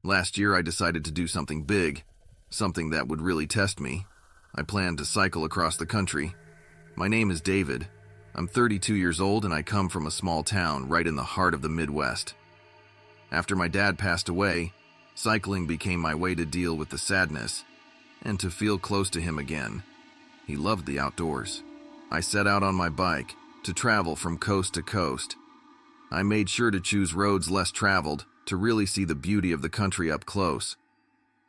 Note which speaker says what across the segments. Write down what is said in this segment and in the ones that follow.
Speaker 1: Last year I decided to do something big, something that would really test me. I planned to cycle across the country. My name is David. I'm 32 years old and I come from a small town right in the heart of the Midwest. After my dad passed away, cycling became my way to deal with the sadness and to feel close to him again. He loved the outdoors. I set out on my bike to travel from coast to coast. I made sure to choose roads less traveled to really see the beauty of the country up close.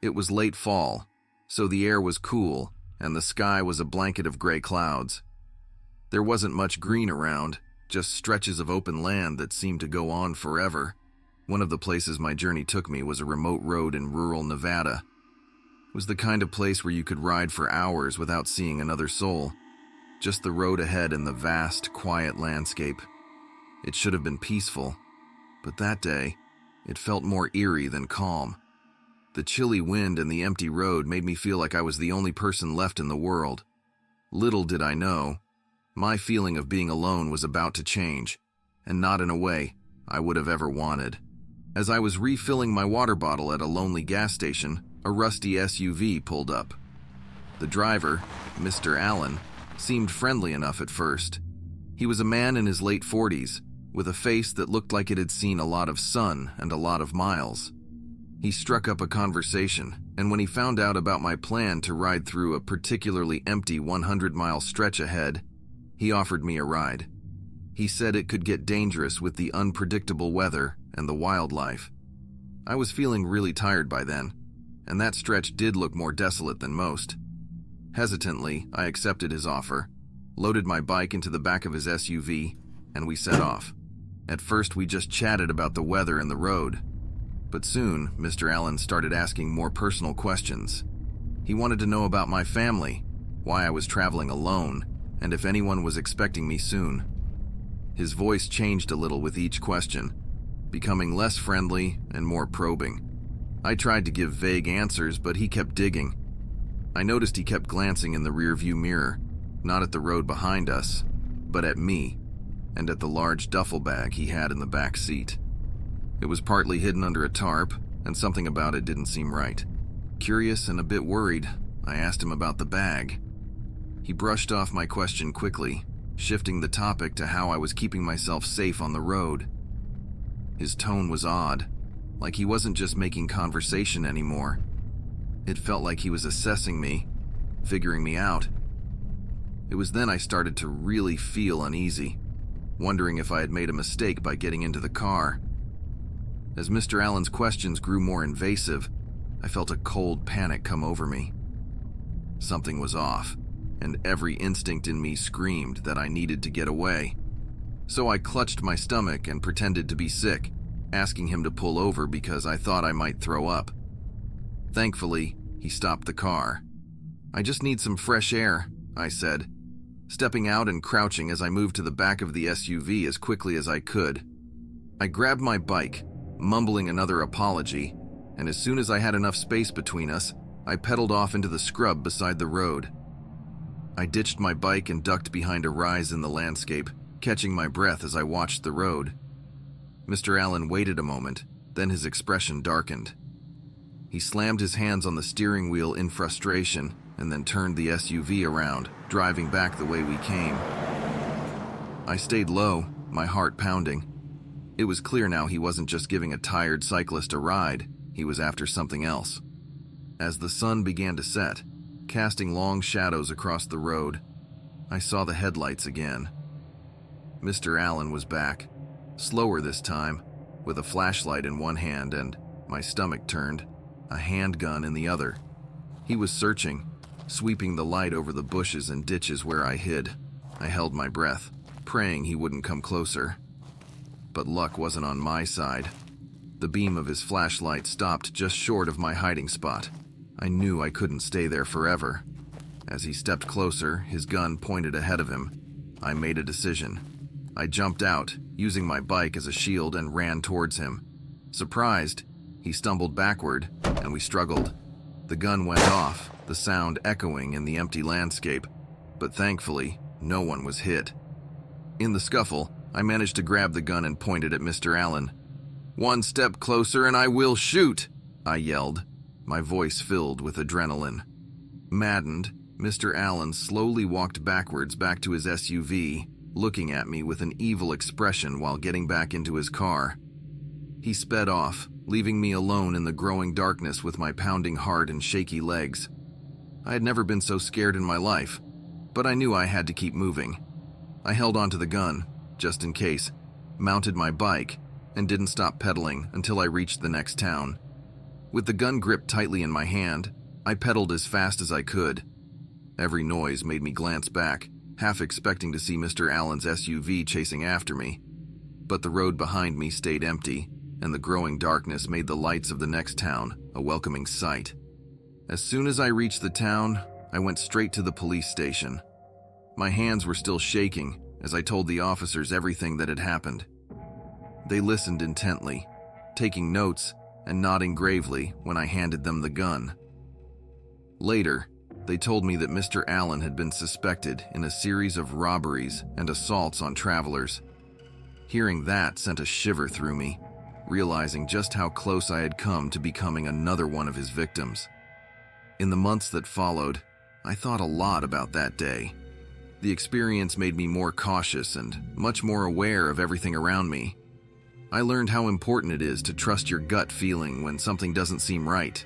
Speaker 1: It was late fall, so the air was cool and the sky was a blanket of gray clouds. There wasn't much green around, just stretches of open land that seemed to go on forever. One of the places my journey took me was a remote road in rural Nevada. It was the kind of place where you could ride for hours without seeing another soul. Just the road ahead and the vast, quiet landscape. It should have been peaceful, but that day, it felt more eerie than calm. The chilly wind and the empty road made me feel like I was the only person left in the world. Little did I know, my feeling of being alone was about to change, and not in a way I would have ever wanted. As I was refilling my water bottle at a lonely gas station, a rusty SUV pulled up. The driver, Mr. Allen, seemed friendly enough at first. He was a man in his late 40s, with a face that looked like it had seen a lot of sun and a lot of miles. He struck up a conversation, and when he found out about my plan to ride through a particularly empty 100-mile stretch ahead, he offered me a ride. He said it could get dangerous with the unpredictable weather and the wildlife. I was feeling really tired by then, and that stretch did look more desolate than most. Hesitantly, I accepted his offer, loaded my bike into the back of his SUV, and we set off. At first, we just chatted about the weather and the road, but soon, Mr. Allen started asking more personal questions. He wanted to know about my family, why I was traveling alone, and if anyone was expecting me soon. His voice changed a little with each question, becoming less friendly and more probing. I tried to give vague answers, but he kept digging. I noticed he kept glancing in the rearview mirror, not at the road behind us, but at me, and at the large duffel bag he had in the back seat. It was partly hidden under a tarp, and something about it didn't seem right. Curious and a bit worried, I asked him about the bag. He brushed off my question quickly, shifting the topic to how I was keeping myself safe on the road. His tone was odd, like he wasn't just making conversation anymore. It felt like he was assessing me, figuring me out. It was then I started to really feel uneasy, wondering if I had made a mistake by getting into the car. As Mr. Allen's questions grew more invasive, I felt a cold panic come over me. Something was off, and every instinct in me screamed that I needed to get away. So I clutched my stomach and pretended to be sick, asking him to pull over because I thought I might throw up. Thankfully, he stopped the car. "I just need some fresh air," I said, stepping out and crouching as I moved to the back of the SUV as quickly as I could. I grabbed my bike, mumbling another apology, and as soon as I had enough space between us, I pedaled off into the scrub beside the road. I ditched my bike and ducked behind a rise in the landscape, catching my breath as I watched the road. Mr. Allen waited a moment, then his expression darkened. He slammed his hands on the steering wheel in frustration and then turned the SUV around, driving back the way we came. I stayed low, my heart pounding. It was clear now he wasn't just giving a tired cyclist a ride, he was after something else. As the sun began to set, casting long shadows across the road, I saw the headlights again. Mr. Allen was back, slower this time, with a flashlight in one hand and, my stomach turned, a handgun in the other. He was searching, sweeping the light over the bushes and ditches where I hid. I held my breath, praying he wouldn't come closer. But luck wasn't on my side. The beam of his flashlight stopped just short of my hiding spot. I knew I couldn't stay there forever. As he stepped closer, his gun pointed ahead of him. I made a decision. I jumped out, using my bike as a shield, and ran towards him. Surprised, he stumbled backward, and we struggled. The gun went off, the sound echoing in the empty landscape, but thankfully, no one was hit. In the scuffle, I managed to grab the gun and point it at Mr. Allen. "One step closer and I will shoot," I yelled, my voice filled with adrenaline. Maddened, Mr. Allen slowly walked backwards back to his SUV, looking at me with an evil expression while getting back into his car. He sped off, leaving me alone in the growing darkness with my pounding heart and shaky legs. I had never been so scared in my life, but I knew I had to keep moving. I held onto the gun, just in case, mounted my bike, and didn't stop pedaling until I reached the next town. With the gun gripped tightly in my hand, I pedaled as fast as I could. Every noise made me glance back, half expecting to see Mr. Allen's SUV chasing after me. But the road behind me stayed empty, and the growing darkness made the lights of the next town a welcoming sight. As soon as I reached the town, I went straight to the police station. My hands were still shaking as I told the officers everything that had happened. They listened intently, taking notes and nodding gravely when I handed them the gun. Later, they told me that Mr. Allen had been suspected in a series of robberies and assaults on travelers. Hearing that sent a shiver through me, realizing just how close I had come to becoming another one of his victims. In the months that followed, I thought a lot about that day. The experience made me more cautious and much more aware of everything around me. I learned how important it is to trust your gut feeling when something doesn't seem right.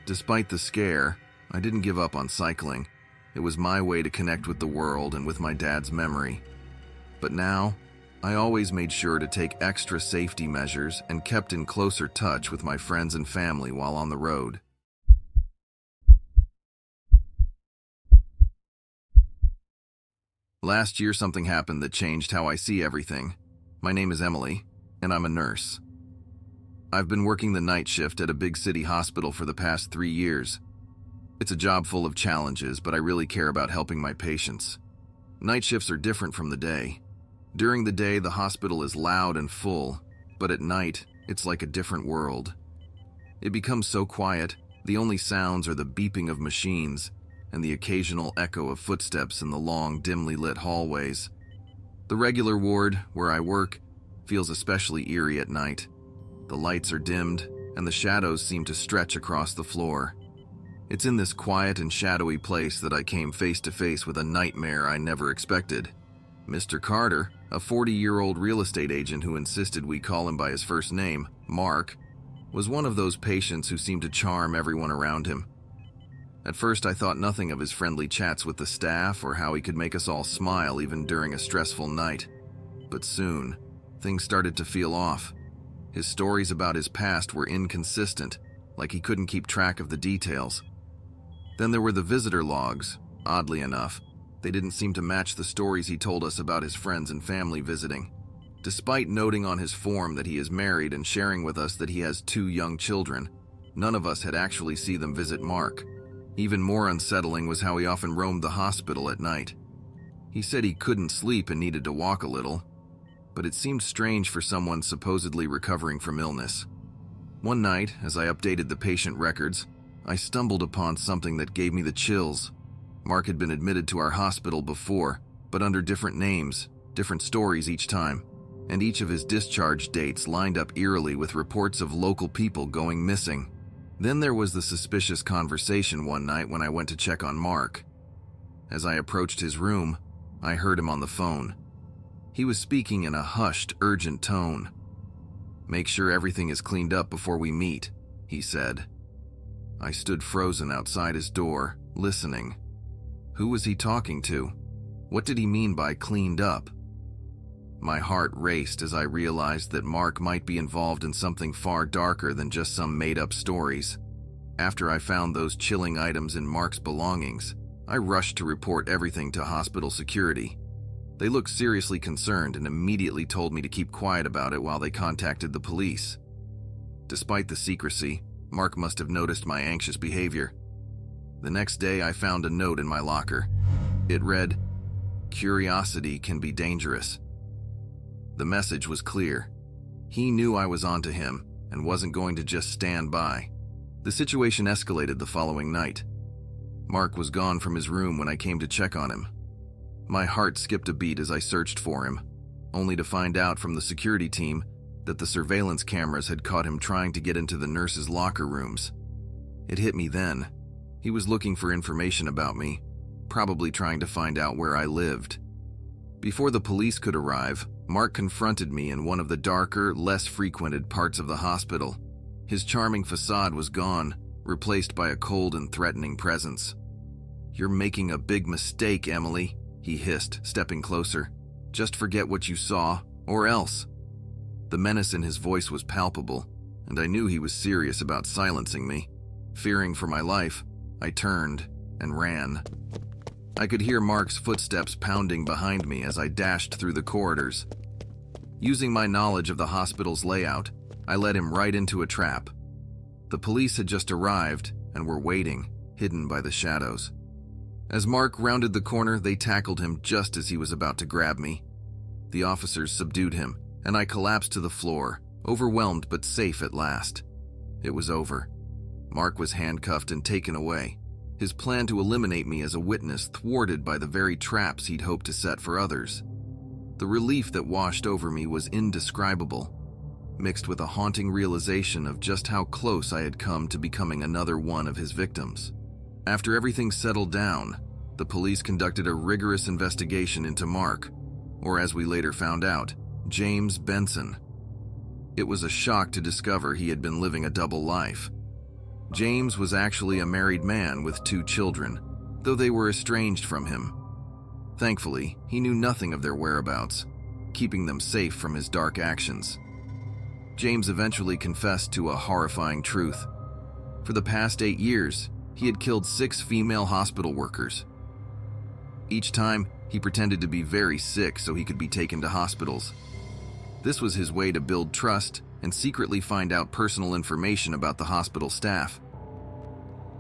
Speaker 1: Despite the scare, I didn't give up on cycling. It was my way to connect with the world and with my dad's memory. But now, I always made sure to take extra safety measures and kept in closer touch with my friends and family while on the road. Last year, something happened that changed how I see everything. My name is Emily, and I'm a nurse. I've been working the night shift at a big city hospital for the past 3 years. It's a job full of challenges, but I really care about helping my patients. Night shifts are different from the day. During the day, the hospital is loud and full, but at night, it's like a different world. It becomes so quiet, the only sounds are the beeping of machines and the occasional echo of footsteps in the long, dimly lit hallways. The regular ward, where I work, feels especially eerie at night. The lights are dimmed, and the shadows seem to stretch across the floor. It's in this quiet and shadowy place that I came face to face with a nightmare I never expected. Mr. Carter, a 40-year-old real estate agent who insisted we call him by his first name, Mark, was one of those patients who seemed to charm everyone around him. At first, I thought nothing of his friendly chats with the staff or how he could make us all smile even during a stressful night. But soon, things started to feel off. His stories about his past were inconsistent, like he couldn't keep track of the details. Then there were the visitor logs. Oddly enough, they didn't seem to match the stories he told us about his friends and family visiting. Despite noting on his form that he is married and sharing with us that he has 2 young children, none of us had actually seen them visit Mark. Even more unsettling was how he often roamed the hospital at night. He said he couldn't sleep and needed to walk a little, but it seemed strange for someone supposedly recovering from illness. One night, as I updated the patient records, I stumbled upon something that gave me the chills. Mark had been admitted to our hospital before, but under different names, different stories each time, and each of his discharge dates lined up eerily with reports of local people going missing. Then there was the suspicious conversation one night when I went to check on Mark. As I approached his room, I heard him on the phone. He was speaking in a hushed, urgent tone. "Make sure everything is cleaned up before we meet," he said. I stood frozen outside his door, listening. Who was he talking to? What did he mean by cleaned up? My heart raced as I realized that Mark might be involved in something far darker than just some made-up stories. After I found those chilling items in Mark's belongings, I rushed to report everything to hospital security. They looked seriously concerned and immediately told me to keep quiet about it while they contacted the police. Despite the secrecy, Mark must have noticed my anxious behavior. The next day, I found a note in my locker. It read, "Curiosity can be dangerous." The message was clear. He knew I was onto him and wasn't going to just stand by. The situation escalated the following night. Mark was gone from his room when I came to check on him. My heart skipped a beat as I searched for him, only to find out from the security team that the surveillance cameras had caught him trying to get into the nurses' locker rooms. It hit me then. He was looking for information about me, probably trying to find out where I lived. Before the police could arrive, Mark confronted me in one of the darker, less frequented parts of the hospital. His charming facade was gone, replaced by a cold and threatening presence. "You're making a big mistake, Emily," he hissed, stepping closer. "Just forget what you saw, or else." The menace in his voice was palpable, and I knew he was serious about silencing me. Fearing for my life, I turned and ran. I could hear Mark's footsteps pounding behind me as I dashed through the corridors. Using my knowledge of the hospital's layout, I led him right into a trap. The police had just arrived and were waiting, hidden by the shadows. As Mark rounded the corner, they tackled him just as he was about to grab me. The officers subdued him, and I collapsed to the floor, overwhelmed but safe at last. It was over. Mark was handcuffed and taken away, his plan to eliminate me as a witness thwarted by the very traps he'd hoped to set for others. The relief that washed over me was indescribable, mixed with a haunting realization of just how close I had come to becoming another one of his victims. After everything settled down, the police conducted a rigorous investigation into Mark, or as we later found out, James Benson. It was a shock to discover he had been living a double life. James was actually a married man with 2 children, though they were estranged from him. Thankfully, he knew nothing of their whereabouts, keeping them safe from his dark actions. James eventually confessed to a horrifying truth. For the past 8 years, he had killed 6 female hospital workers. Each time, he pretended to be very sick so he could be taken to hospitals. This was his way to build trust and secretly find out personal information about the hospital staff.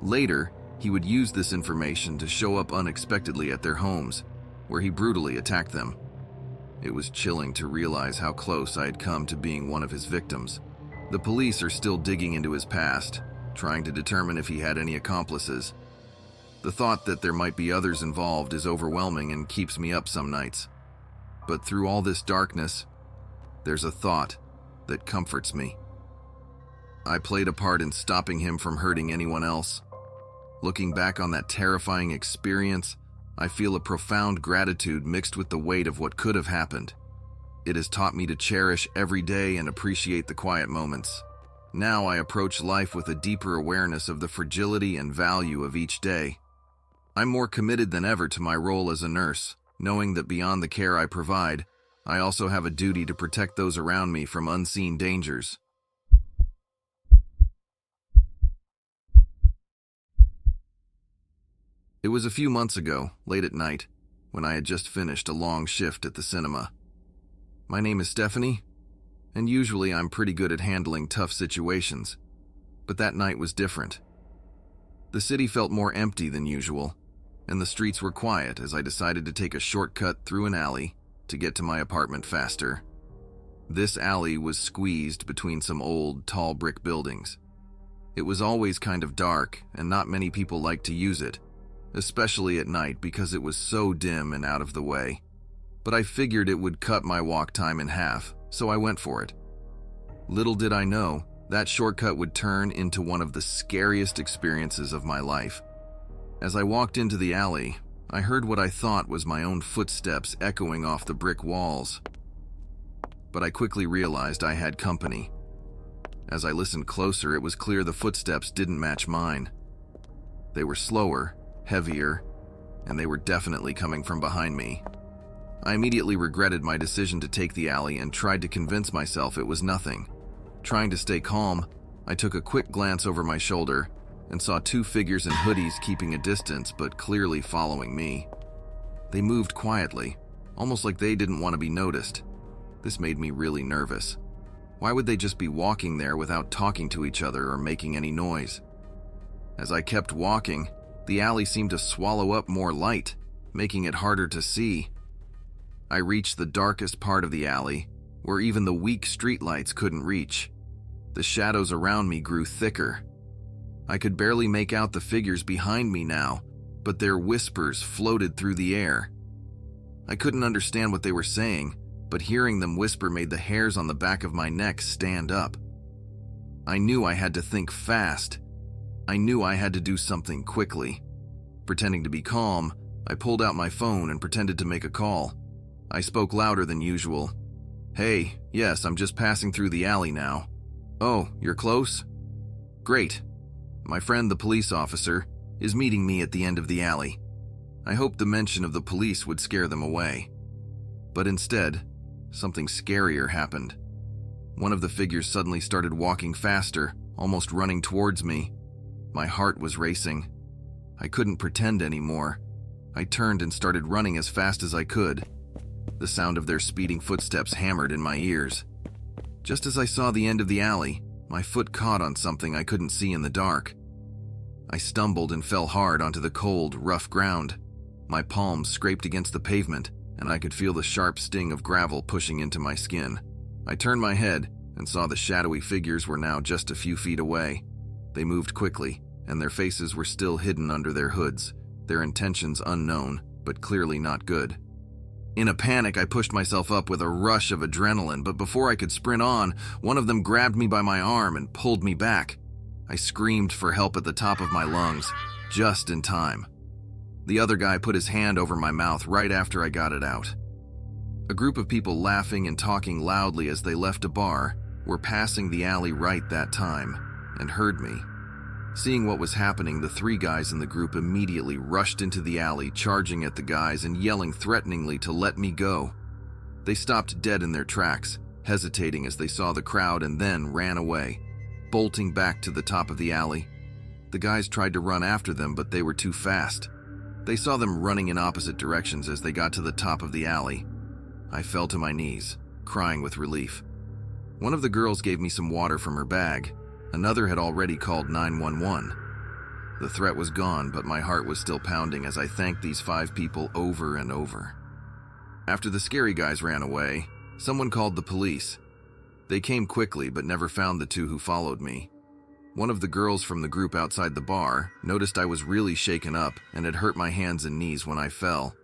Speaker 1: Later, he would use this information to show up unexpectedly at their homes, where he brutally attacked them. It was chilling to realize how close I had come to being one of his victims. The police are still digging into his past, trying to determine if he had any accomplices. The thought that there might be others involved is overwhelming and keeps me up some nights. But through all this darkness, there's a thought that comforts me. I played a part in stopping him from hurting anyone else. Looking back on that terrifying experience, I feel a profound gratitude mixed with the weight of what could have happened. It has taught me to cherish every day and appreciate the quiet moments. Now I approach life with a deeper awareness of the fragility and value of each day. I'm more committed than ever to my role as a nurse, knowing that beyond the care I provide, I also have a duty to protect those around me from unseen dangers. It was a few months ago, late at night, when I had just finished a long shift at the cinema. My name is Stephanie, and usually I'm pretty good at handling tough situations, but that night was different. The city felt more empty than usual, and the streets were quiet as I decided to take a shortcut through an alley to get to my apartment faster. This alley was squeezed between some old, tall brick buildings. It was always kind of dark, and not many people liked to use it, especially at night because it was so dim and out of the way. But I figured it would cut my walk time in half, so I went for it. Little did I know, that shortcut would turn into one of the scariest experiences of my life. As I walked into the alley, I heard what I thought was my own footsteps echoing off the brick walls. But I quickly realized I had company. As I listened closer, it was clear the footsteps didn't match mine. They were slower, heavier, and they were definitely coming from behind me. I immediately regretted my decision to take the alley and tried to convince myself it was nothing. Trying to stay calm, I took a quick glance over my shoulder and saw 2 figures in hoodies keeping a distance but clearly following me. They moved quietly, almost like they didn't want to be noticed. This made me really nervous. Why would they just be walking there without talking to each other or making any noise? As I kept walking, the alley seemed to swallow up more light, making it harder to see. I reached the darkest part of the alley, where even the weak streetlights couldn't reach. The shadows around me grew thicker. I could barely make out the figures behind me now, but their whispers floated through the air. I couldn't understand what they were saying, but hearing them whisper made the hairs on the back of my neck stand up. I knew I had to think fast. I knew I had to do something quickly. Pretending to be calm, I pulled out my phone and pretended to make a call. I spoke louder than usual. "Hey, yes, I'm just passing through the alley now." "Oh, you're close?" "Great. My friend, the police officer, is meeting me at the end of the alley." I hoped the mention of the police would scare them away. But instead, something scarier happened. One of the figures suddenly started walking faster, almost running towards me. My heart was racing. I couldn't pretend anymore. I turned and started running as fast as I could. The sound of their speeding footsteps hammered in my ears. Just as I saw the end of the alley, my foot caught on something I couldn't see in the dark. I stumbled and fell hard onto the cold, rough ground. My palms scraped against the pavement, and I could feel the sharp sting of gravel pushing into my skin. I turned my head and saw the shadowy figures were now just a few feet away. They moved quickly, and their faces were still hidden under their hoods, their intentions unknown, but clearly not good. In a panic, I pushed myself up with a rush of adrenaline, but before I could sprint on, one of them grabbed me by my arm and pulled me back. I screamed for help at the top of my lungs, just in time. The other guy put his hand over my mouth right after I got it out. A group of people laughing and talking loudly as they left a bar were passing the alley right that time and heard me. Seeing what was happening, the three guys in the group immediately rushed into the alley, charging at the guys and yelling threateningly to let me go. They stopped dead in their tracks, hesitating as they saw the crowd, and then ran away, bolting back to the top of the alley. The guys tried to run after them, but they were too fast. They saw them running in opposite directions as they got to the top of the alley. I fell to my knees, crying with relief. One of the girls gave me some water from her bag. Another had already called 911. The threat was gone, but my heart was still pounding as I thanked these 5 people over and over. After the scary guys ran away, someone called the police. They came quickly but never found the 2 who followed me. One of the girls from the group outside the bar noticed I was really shaken up and had hurt my hands and knees when I fell.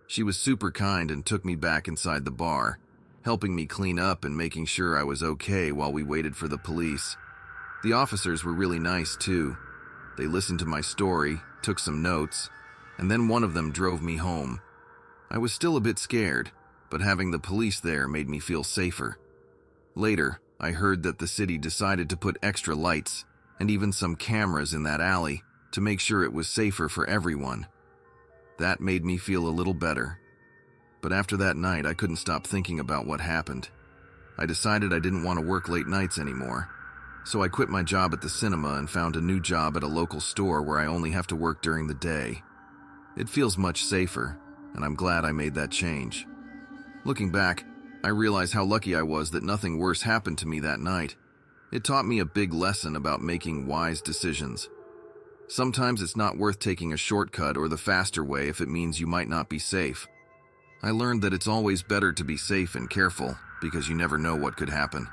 Speaker 1: She was super kind and took me back inside the bar, helping me clean up and making sure I was okay while we waited for the police. The officers were really nice too. They listened to my story, took some notes, and then one of them drove me home. I was still a bit scared, but having the police there made me feel safer. Later, I heard that the city decided to put extra lights and even some cameras in that alley to make sure it was safer for everyone. That made me feel a little better. But after that night, I couldn't stop thinking about what happened. I decided I didn't want to work late nights anymore. So I quit my job at the cinema and found a new job at a local store where I only have to work during the day. It feels much safer, and I'm glad I made that change. Looking back, I realize how lucky I was that nothing worse happened to me that night. It taught me a big lesson about making wise decisions. Sometimes it's not worth taking a shortcut or the faster way if it means you might not be safe. I learned that it's always better to be safe and careful because you never know what could happen.